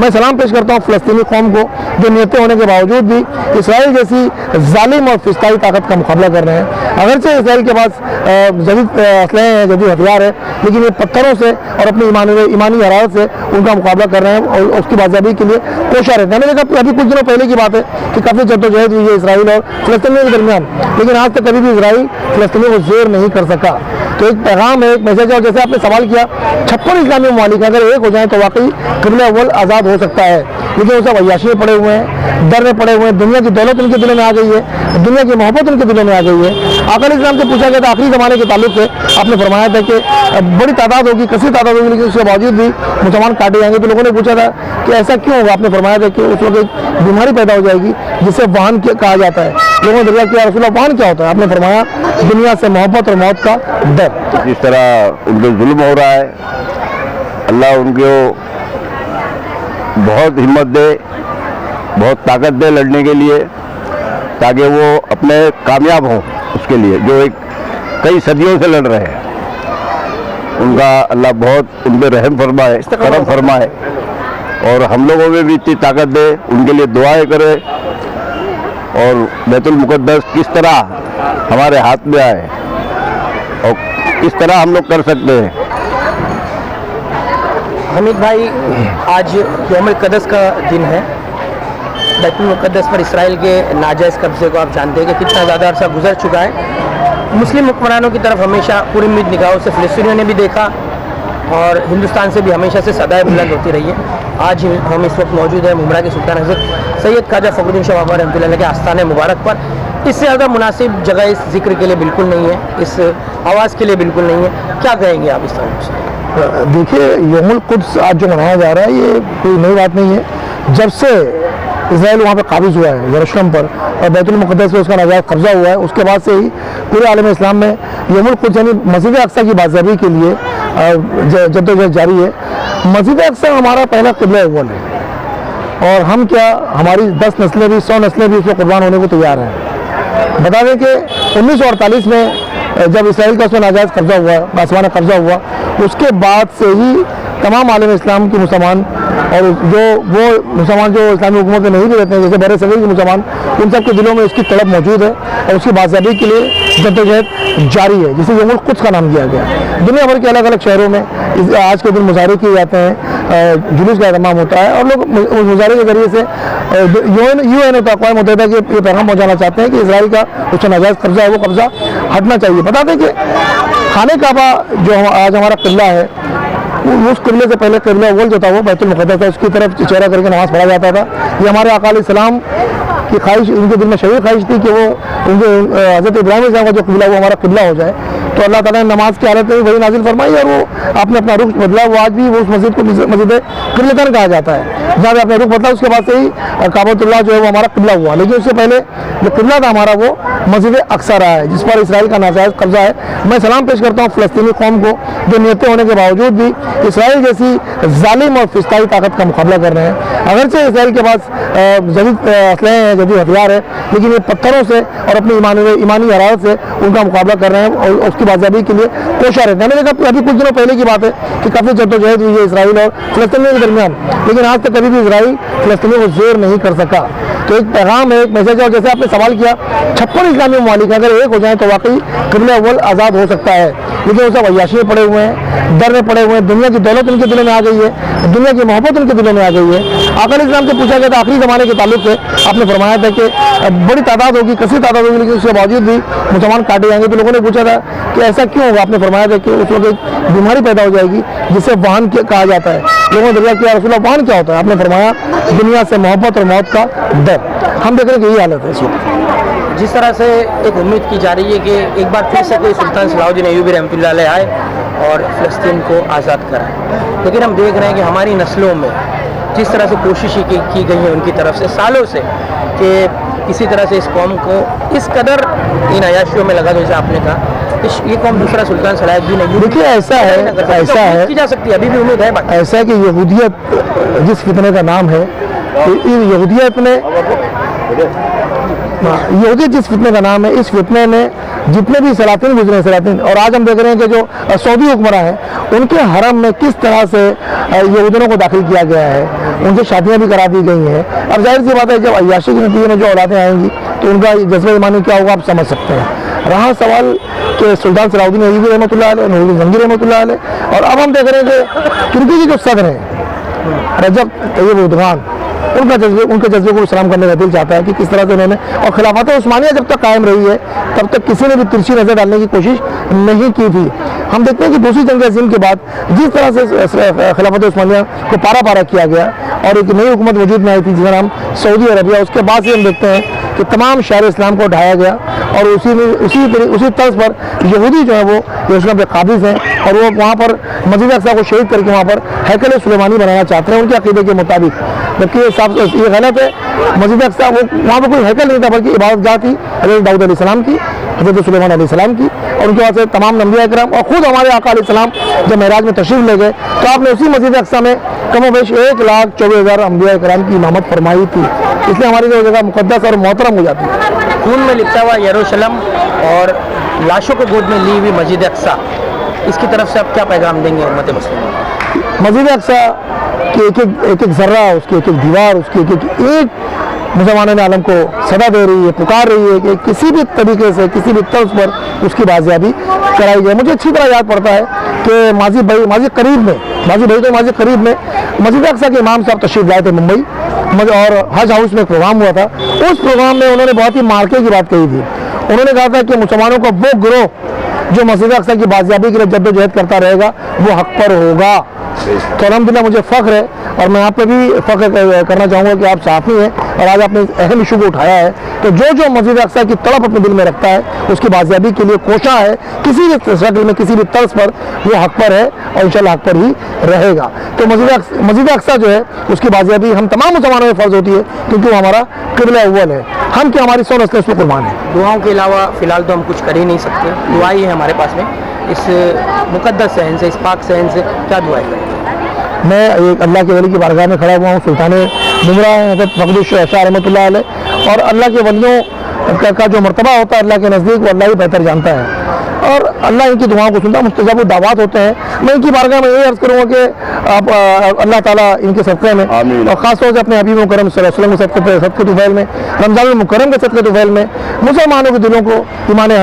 मैं सलाम पेश करता हूँ फ़लस्तीनी कौम को जो नियतें होने के बावजूद भी इसराइल जैसी जालिम और फिस्ताई ताकत का मुकाबला कर रहे हैं। अगरचे इसराइल के पास जदीद असलहे हैं, जदीद हथियार है, लेकिन ये पत्थरों से और अपनी ईमानी हरारत से उनका मुकाबला कर रहे हैं और उसकी बाज़ाबी के लिए कोशा रहते हैं। मैंने देखा अभी कुछ दिनों पहले की बात है कि काफ़ी जद्दोजहद हुई है इसराइल और फ़लस्तीनियों के दरमियान, लेकिन आज तक कभी भी इसराइल फ़लस्तीनियों को ज़ेर नहीं कर सका। तो एक पैगाम है, एक मैसेज है। और जैसे आपने सवाल किया 56 इस्लामी ममालिक अगर एक हो जाए तो वाकई क़िबला अव्वल आज़ाद हो सकता है, लेकिन वो सब अय्याशी में पड़े हुए हैं, डर में पड़े हुए हैं। दुनिया की दौलत उनके दिलों में आ गई है, दुनिया की मोहब्बत उनके दिलों में आ गई है। आका अलैहिस्सलाम से पूछा गया था आखिरी ज़माने के ताल्लुक से, आपने फरमाया था कि बड़ी तादाद होगी, कसी तादाद होगी, लेकिन उसके बावजूद भी मुसलमान काटे जाएंगे। तो लोगों ने पूछा था कि ऐसा क्यों होगा? आपने फरमाया था कि उस वक्त एक बीमारी पैदा हो जाएगी जिसे वाहन कहा जाता है। लोगों ने देखा कि रसूल अल्लाह वाहन क्या होता है? आपने फरमाया दुनिया से मोहब्बत और मौत का डर। जिस तरह उनके जुल्म हो रहा है, अल्लाह उनको बहुत हिम्मत दे, बहुत ताकत दे लड़ने के लिए, ताकि वो अपने कामयाब हों उसके लिए जो एक कई सदियों से लड़ रहे हैं। उनका अल्लाह बहुत उन पर रहम फरमाए, करम फरमाए और हम लोगों में भी इतनी ताकत दे, उनके लिए दुआएं करे और बैतुल मुक़द्दस किस तरह हमारे हाथ में आए और किस तरह हम लोग कर सकते हैं। हमीद भाई, आज यौमुल क़ुद्स का दिन है। बैतुल मुक़द्दस पर इसराइल के नाजायज़ कब्ज़े को आप जानते हैं कि कितना ज़्यादा अरसा गुजर चुका है। मुस्लिम हुक्मरानों की तरफ हमेशा पूरी उम्मीद निगाहों से फ़लस्तीनियों ने भी देखा और हिंदुस्तान से भी हमेशा से सदाएं बुलंद होती रही है। आज हम इस वक्त मौजूद हैं मुमरा के सुल्तान हज़रत सैयद ख्वाजा फ़खरुद्दीन शाह बाबा रहमतुल्लाह के आस्थाने मुबारक पर। इससे ज़्यादा मुनासिब जगह इस जिक्र के लिए बिल्कुल नहीं है, इस आवाज़ के लिए बिल्कुल नहीं है। क्या कहेंगे आप इस तरह से? देखिए, यौमुल क़ुद्स आज जो मनाया जा रहा है ये कोई नई बात नहीं है। जब से इसराइल वहाँ पर काबिज़ हुआ है यरूशलेम पर और बैतुल मुक़द्दस पे उसका नाजायज़ कब्ज़ा हुआ है, उसके बाद से ही पूरे आलम इस्लाम में यौमुल क़ुद्स यानी मस्जिद अक़सा की बाज़ाबी के लिए जद्दोजहद जारी है। मस्जिद अक़सा हमारा पहला क़िबला अव्वल है और हम क्या, हमारी 10 नस्लें भी 100 नस्लें भी उसमें कुर्बान होने को तैयार हैं। बता दें कि 1948 में जब इसराइल का उसमें नाजायज़ कब्ज़ा हुआ, आसमाना कब्ज़ा हुआ, उसके बाद से ही तमाम आलम इस्लाम के मुसलमान और वो मुसलमान जो इस्लामी हुकूमत में नहीं भी रहते हैं, जैसे बड़े सगीर के मुसलमान, उन सब के दिलों में इसकी तड़प मौजूद है और उसकी बाज़ाबी के लिए जद्दोजहद जारी है, जिसे यौमुल क़ुद्स का नाम दिया गया। दुनिया भर के अलग अलग शहरों में आज के दिन मुजाहरे किए जाते हैं, जुलूस का एहतमाम होता है और लोग उस मुजाहरे के ज़रिए से UN अक़वाम मुत्तहिदा के ये पैगाम पहुँचाना चाहते हैं कि इसराइल का उसका नाजायज़ कब्ज़ा है वो कब्ज़ा हटना चाहिए। बता दें कि खाने काबा जो आज हमारा क़िबला है, उस क़िबले से पहले क़िबला अव्वल जो था वो बैतुल मुक़द्दस था, उसकी तरफ चेहरा करके नमाज़ पढ़ा जाता था। ये हमारे आका अलैहिस्सलाम की ख्वाहिश, उनके दिल में शदीद ख्वाहिश थी कि वो उनके हज़रत इब्राहीम अलैहिस्सलाम का जो क़िबला वो हमारा क़िबला हो जाए। तो अल्लाह ताला ने नमाज की हालत में वही नाजिल फरमाई और वो आपने अपना रुख बदला। वो आज भी वो उस मस्जिद को मस्जिद क़िबलतन कहा जाता है, जहाँ पे अपना रुख बदला उसके बाद से ही काबतुल्लाह जो है वो हमारा क़िबला हुआ। लेकिन उससे पहले जो क़िबला था हमारा वो मस्जिद अक़सा रहा है, जिस पर इसराइल का नाजायज़ कब्ज़ा है। मैं सलाम पेश करता हूँ फ़लस्तीनी कौम को जो नियतें होने के बावजूद भी इसराइल जैसी जालिम और फिस्ताई ताकत का मुकाबला कर रहे हैं। अगरचे इसराइल के पास जदीद असलहे हैं, जदीद हथियार है, लेकिन ये पत्थरों से और अपनी ईमानी हरारत से उनका मुकाबला कर रहे हैं और उसकी बाज़ाबी के लिए कोशा रहते हैं। मैंने देखा अभी कुछ दिनों पहले की बात है कि काफ़ी जद्दोजहद हुई है इसराइल और फ़लस्तीनियों के दरमियान, लेकिन आज तक कभी भी इसराइल फ़लस्तीनियों को ज़ेर नहीं कर सका। तो एक पैगाम है, एक मैसेज है। और जैसे आपने सवाल किया 56 इस्लामी ममालिक अगर एक हो जाए तो वाकई क़िबला अव्वल आज़ाद हो सकता है, लेकिन वो सब अय्याशी में पड़े हुए हैं, डर में पड़े हुए हैं। दुनिया की दौलत उनके दिलों में आ गई है, दुनिया की मोहब्बत उनके दिलों में आ गई है। आका अलैहिस्सलाम से पूछा गया था आखिरी ज़माने के ताल्लुक से, आपने फरमाया था कि बड़ी तादाद होगी, कसी तादाद होगी, लेकिन उसके बावजूद भी मुसलमान काटे जाएंगे। तो लोगों ने पूछा था कि ऐसा क्यों होगा? आपने फरमाया था कि उस वक्त एक बीमारी पैदा हो जाएगी जिसे वाहन कहा जाता है। लोगों ने देखा कि रसूल अल्लाह वाहन क्या होता है? आपने फरमाया दुनिया से मोहब्बत और मौत का डर। हम देख रहे हैं कि यही हालत है इस वक्त। जिस तरह से एक उम्मीद की जा रही है कि एक बार फिर से कोई सुल्तान सलाहुद्दीन अय्यूबी रहमतुल्लाह अलैह आए और फ़लस्तीन को आज़ाद कराए, लेकिन हम देख रहे हैं कि हमारी नस्लों में जिस तरह से कोशिशें की गई हैं उनकी तरफ से सालों से कि किसी तरह से इस कौम को इस कदर इन अयाशियों में लगा, जैसे आपने कहा ये कौम दूसरा सुल्तान सलाहुद्दीन अय्यूबी। देखिए ऐसा है की जा सकती है, अभी भी उम्मीद है। ऐसा है कि यहूदियत जिस फितने का नाम है, यहूदियत जिस फितने का नाम है, इस फितने में जितने भी सलातीन गुजरे हैं, सलातीन, और आज हम देख रहे हैं कि जो सऊदी हुक्मरान हैं उनके हरम में किस तरह से यहूदियों को दाखिल किया गया है, उनसे शादियां भी करा दी गई हैं। अब जाहिर सी बात है जब अय्याशी के नतीजे में जो औलादें आएंगी तो उनका जज्बा ईमानी क्या होगा आप समझ सकते हैं। रहा सवाल कि सुल्तान सलाउद्दीन अय्यूबी रहमतुल्लाह अलैह, नूरुद्दीन जंगी रहमतुल्लाह अलैह, और अब हम देख रहे हैं कि तुर्की के जो सदर हैं रजब तैयब एर्दोगान, उनके जज्बे को सलाम करने का दिल चाहता है कि किस तरह से उन्होंने, और खिलाफत उस्मानिया जब तक कायम रही है तब तक किसी ने भी तिरछी नजर डालने की कोशिश नहीं की थी। हम देखते हैं कि दूसरी जंग अज़ीम के बाद जिस तरह से खिलाफत उस्मानिया को पारा किया गया और एक नई हुकूमत वजूद में आई थी जिसका नाम सऊदी अरबिया, उसके बाद से हम देखते हैं कि तमाम शायर इस्लाम को ढाया गया और उसी तर्ज पर यहूदी जो है वो यरूशलेम पे काबिज हैं और वो वहाँ पर मस्जिद अक्सा को शहीद करके वहाँ पर हैकल सुलेमानी बनाना चाहते हैं उनके अकीदे के मुताबिक, जबकि ये गलत है। मस्जिद अक्सा वो वहाँ पर कोई हैकल नहीं था बल्कि इबादतगाह थी हज़रत दाऊद अलैहिस्सलाम की, हज़रत सुलेमान अलैहिस्सलाम की, और उनके बाद से तमाम अंबिया इकराम और खुद हमारे आका अलैहिस्सलाम जब मेराज में तशरीफ ले गए तो आपने उसी मस्जिद अक्सा में कमोबेश 1,24,000 अंबिया इकराम की इमामत फरमाई थी। इसलिए हमारी जो जगह मुकद्दस और मोहतरम हो जाती है। खून में लिपटा हुआ यरूशलेम और लाशों को गोद में ली हुई मस्जिद अक्सा, इसकी तरफ से आप क्या पैगाम देंगे उम्मत मुस्लिम? मस्जिद अक्सा की एक एक जर्रा, उसकी एक एक दीवार, उसकी एक मुसलमान आलम को सदा दे रही है, पुकार रही है कि किसी भी तरीके से किसी भी तर्ज पर उसकी बाजियाबी कराई जाए। मुझे अच्छी तरह याद पड़ता है कि माजी करीब में मस्जिद अक्सा के इमाम साहब तशरीफ लाए थे मुंबई और हज हाउस में एक प्रोग्राम हुआ था। उस प्रोग्राम में उन्होंने बहुत ही मार्के की बात कही थी। उन्होंने कहा था कि मुसलमानों का वो गिरोह जो मस्जिद अक्सा की बाजियाबी के लिए जद्दोजहद करता रहेगा वो हक पर होगा। तो अल्हम्दुलिल्लाह मुझे फ़ख्र है और मैं आप पे भी फ़ख्र करना चाहूँगा कि आप साफ़ी हैं और आज आपने अहम इशू को उठाया है। तो जो मस्जिद अक्सा की तड़प अपने दिल में रखता है उसकी बाजियाबी के लिए कोशा है, किसी भी शक्ल में किसी भी तर्ज पर वो हक पर है और इंशाल्लाह हक पर ही रहेगा। तो मस्जिद अक्सा जो है उसकी बाजियाबी हम तमाम मुसलमानों में फ़र्ज होती है क्योंकि वो हमारा क़िबला अव्वल है। हम क्या हमारी 100 नस्लें उसमें कुर्बान है। दुआओं के अलावा फ़िलहाल तो हम कुछ कर ही नहीं सकते, दुआ ही है हमारे पास में। इस मुक़द्दस सहन से, इस पाक सहन से क्या दुआएं करें? मैं एक अल्लाह के वली की बारगाह में खड़ा हुआ हूँ। सुल्तान मुमरा हज़रत फ़खरुद्दीन शाह रहमतुल्लाह अलैह, और अल्लाह के वलियों का जो मर्तबा होता है अल्लाह के नज़दीक वो अल्लाह ही बेहतर जानता है और अल्लाह इनकी दुआओं को सुनता है। मुस्तजाब दावत होते हैं। मैं इनकी बारगाह में ये अर्ज़ करूँगा कि आप अल्लाह ताला इनके सदक़े में और ख़ासतौर से अपने हबीब मुकर्रम सल्लल्लाहु अलैहि वसल्लम के सदक़े तुफ़ैल में, रमज़ान मुकर्रम के सदक़े तुफ़ैल में मुसलमानों के दिलों को ईमानी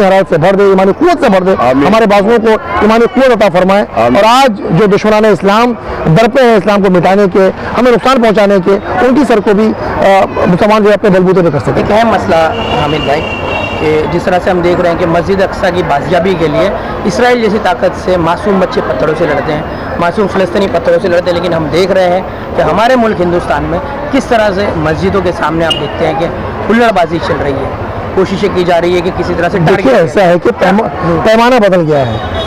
हरारत से भर दे, ईमानी क़ुव्वत से भर दे, हमारे बाजुओं को ईमानी क़ुव्वत अता फरमाए। और आज जो दुश्मनान इस्लाम दरपे हैं इस्लाम को मिटाने के, हमें नुकसान पहुँचाने के, उनकी सर को भी मुसलमान जो अपने बलबूते पर कर सके। एक अहम मसला हामिद भाई कि जिस तरह से हम देख रहे हैं कि मस्जिद अक्सा की बाजियाबी के लिए इसराइल जैसी ताकत से मासूम बच्चे पत्थरों से लड़ते हैं, मासूम फ़लस्तीनी पत्थरों से लड़ते हैं, लेकिन हम देख रहे हैं कि हमारे मुल्क हिंदुस्तान में किस तरह से मस्जिदों के सामने आप देखते हैं कि हुल्लड़बाजी चल रही है, कोशिशें की जा रही है कि किसी तरह से देखिए ऐसा है कि पैमाना बदल गया है।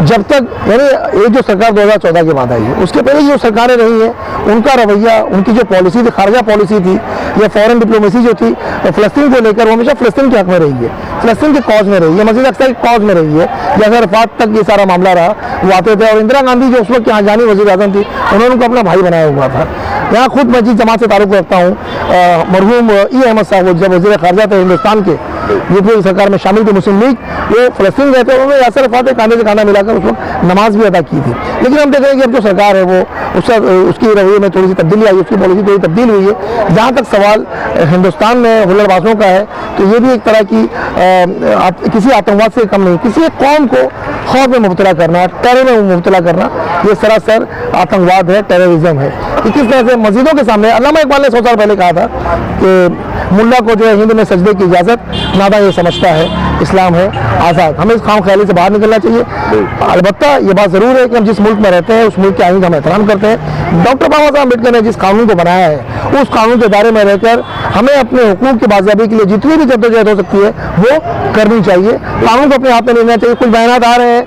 जब तक यानी ये जो सरकार 2014 के बाद आई है उसके पहले जो सरकारें रही हैं उनका रवैया, उनकी जो पॉलिसी थी, खारजा पॉलिसी थी या फॉरेन डिप्लोमेसी जो थी फ़लस्तीन को लेकर, वो हमेशा फ़लस्तीन के हक़ में रही है, फ़लस्तीन के कॉज में रही है, मस्जिद अक्सा की कॉज में रही है। जैसे अरफात तक ये सारा मामला रहा, वो आते थे और इंदिरा गांधी जो उस वक्त यहाँ जानी वज़ीर आज़म थी उन्होंने उनको अपना भाई बनाया हुआ था। यहाँ खुद मैं जिस जमात से ताल्लुक़ रखता हूँ, मरहूम ई अहमद साहब जब वज़ीर ख़ारजा थे हिंदुस्तान के, यूपी सरकार में शामिल थी मुस्लिम लीग, वो फ़लस्तीन गए थे, उन्होंने यासर अरफ़ात कांधे से कांधा मिलाकर उस वक्त नमाज भी अदा की थी। लेकिन हम देख रहे हैं कि अब जो सरकार है वो उसकी रवैये में थोड़ी सी तब्दीली आई, उसकी पॉलिसी थोड़ी तब्दील हुई है। जहाँ तक सवाल हिंदुस्तान में हुल्लड़बाजों का है तो ये भी एक तरह की किसी आतंकवाद से कम नहीं, किसी एक कौम को खौफ में मुब्तला करना, टेरर में मुब्तला करना, ये सरासर आतंकवाद है, टेररिज्म है। कि किस तरह से मस्जिदों के सामने अल्लामा इकबाल ने 100 साल पहले कहा था कि मुल्ला को जो है हिंद में सजदे की इजाज़त नादा ये समझता है, इस्लाम है आज़ाद। हमें इस खाम ख्याली से बाहर निकलना चाहिए। अलबत्ता ये बात ज़रूर है कि हम जिस मुल्क में रहते हैं उस मुल्क के आईन का हम एहतराम करते हैं। डॉक्टर बाबा साहब अम्बेडकर ने जिस कानून को बनाया है उस कानून के दायरे में रहकर हमें अपने हुकूक की बाजियाबी के लिए जितनी भी जद्दोजहद हो सकती है वो करनी चाहिए। कानून को अपने हाथ में लेना चाहिए। कुछ बयानात आ रहे हैं,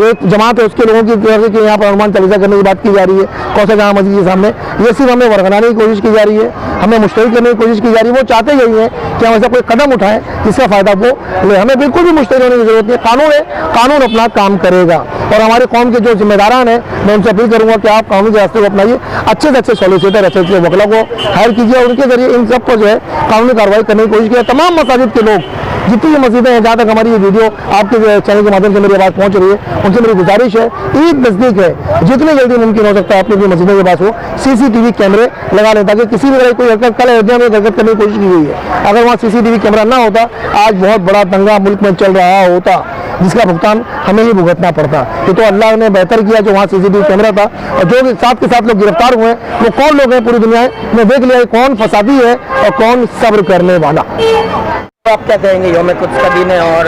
एक जमात है उसके लोगों की तरफ से कि यहाँ पर अनुमान तलीजा करने की बात की जा रही है कौसा जहाँ मस्जिद के सामने, ये सिर्फ हमें वरगलाने की कोशिश की जा रही है, हमें मुश्तरी करने की कोशिश की जा रही है। वो चाहते यही है कि हम ऐसा कोई कदम उठाएं जिसका फ़ायदा वो ले। हमें बिल्कुल भी मुश्तरी होने की जरूरत नहीं है। कानून है, कानून अपना काम करेगा। और हमारे कौम के जो जिम्मेदारान हैं मैं उनसे अपील करूँगा कि आप कानून के रास्ते को अपनाइए, अच्छे से अच्छे सॉलिसिटर, अच्छे अच्छे वकला को हायर कीजिए और उनके जरिए इन सब को जो है कानूनी कार्रवाई करने की कोशिश कीजिए। तमाम मसाजिद के लोग जितनी भी मस्जिदें हैं, जहाँ तक हमारी ये वीडियो आपके चैनल के माध्यम से मेरी आवाज़ पहुँच रही है, उनसे मेरी गुजारिश है, ईद नज़दीक है, जितनी जल्दी मुमकिन हो सकता है अपनी भी मस्जिदों के पास हो CCTV कैमरे लगा लें, ताकि किसी भी तरह कोई हरकत, कल अयोध्या में हरकत करने की कोशिश की गई है, अगर वहाँ CCTV कैमरा ना होता आज बहुत बड़ा दंगा मुल्क में चल रहा होता, जिसका भुगतान हमें ही भुगतना पड़ता। ये तो अल्लाह ने बेहतर किया जो वहाँ CCTV कैमरा था, और जो साथ के साथ लोग गिरफ्तार हुए वो कौन लोग हैं पूरी दुनिया में देख लिया है, कौन फसादी है और कौन सब्र करने वाला। तो आप क्या कहेंगे, यौम कुद्स का दिन है और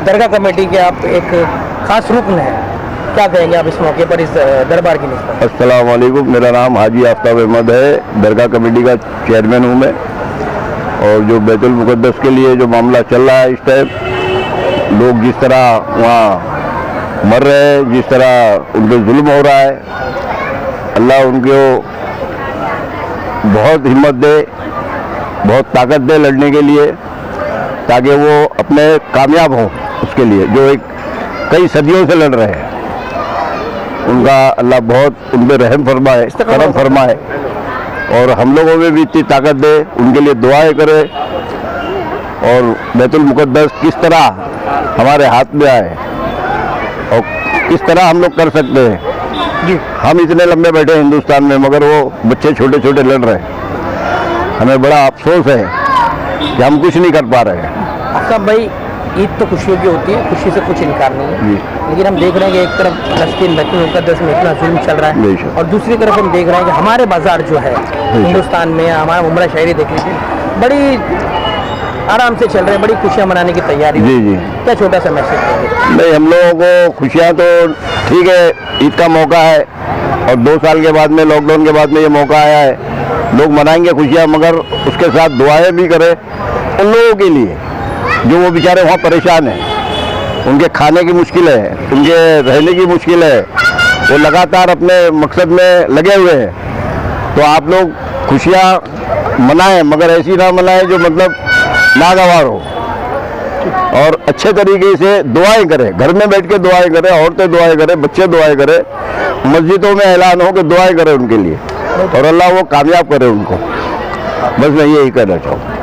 दरगाह कमेटी के आप एक खास रुकन है, क्या कहेंगे आप इस मौके पर, इस दरबार की निस्बत? अस्सलाम वालेकुम, मेरा नाम हाजी आफ्ताब अहमद है, दरगाह कमेटी का चेयरमैन हूँ मैं। और जो बैतुल मुक़द्दस के लिए जो मामला चल रहा है इस टाइम, लोग जिस तरह वहाँ मर रहे हैं, जिस तरह उन पर जुल्म हो रहा है, अल्लाह उनको बहुत हिम्मत दे, बहुत ताकत दे लड़ने के लिए, ताकि वो अपने कामयाब हों उसके लिए, जो एक कई सदियों से लड़ रहे हैं। उनका अल्लाह बहुत उन पर रहम फरमाए, करम फरमाए, और हम लोगों में भी इतनी ताकत दे, उनके लिए दुआएं करे, और बैतुल मुक़द्दस किस तरह हमारे हाथ में आए और किस तरह हम लोग कर सकते हैं जी। हम इतने लंबे बैठे हैं हिंदुस्तान में, मगर वो बच्चे छोटे छोटे लड़ रहे हैं। हमें बड़ा अफसोस है कि हम कुछ नहीं कर पा रहे हैं। आफ्ताब भाई, ईद तो खुशियों की होती है, खुशी से कुछ इनकार नहीं है, लेकिन हम देख रहे हैं कि एक तरफ फलस्तीन बैतुल मुक़द्दस में इतना जुल्म चल रहा है, और दूसरी तरफ हम देख रहे हैं कि हमारे बाजार जो है हिंदुस्तान में, हमारा मुमरा शहरी देख लीजिए, बड़ी आराम से चल रहे हैं, बड़ी खुशियाँ मनाने की तैयारी। जी जी, क्या छोटा सा मैसेज देंगे? नहीं, हम लोगों को खुशियाँ तो ठीक है, ईद का मौका है, और 2 साल के बाद में, लॉकडाउन के बाद में ये मौका आया है, लोग मनाएंगे खुशियाँ, मगर उसके साथ दुआएं भी करें उन लोगों के लिए जो वो बेचारे वहाँ परेशान हैं, उनके खाने की मुश्किल है, उनके रहने की मुश्किल है, वो लगातार अपने मकसद में लगे हुए हैं। तो आप लोग खुशियाँ मनाएं, मगर ऐसी ना मनाएं जो मतलब नागवार हो, और अच्छे तरीके से दुआएं करें, घर में बैठ के दुआएं करें, औरतें दुआएं करें, बच्चे दुआएं करें, मस्जिदों में ऐलान हो कि दुआएं करें उनके लिए, और अल्लाह वो कामयाब करे उनको। बस मैं यही कहना चाहूँ।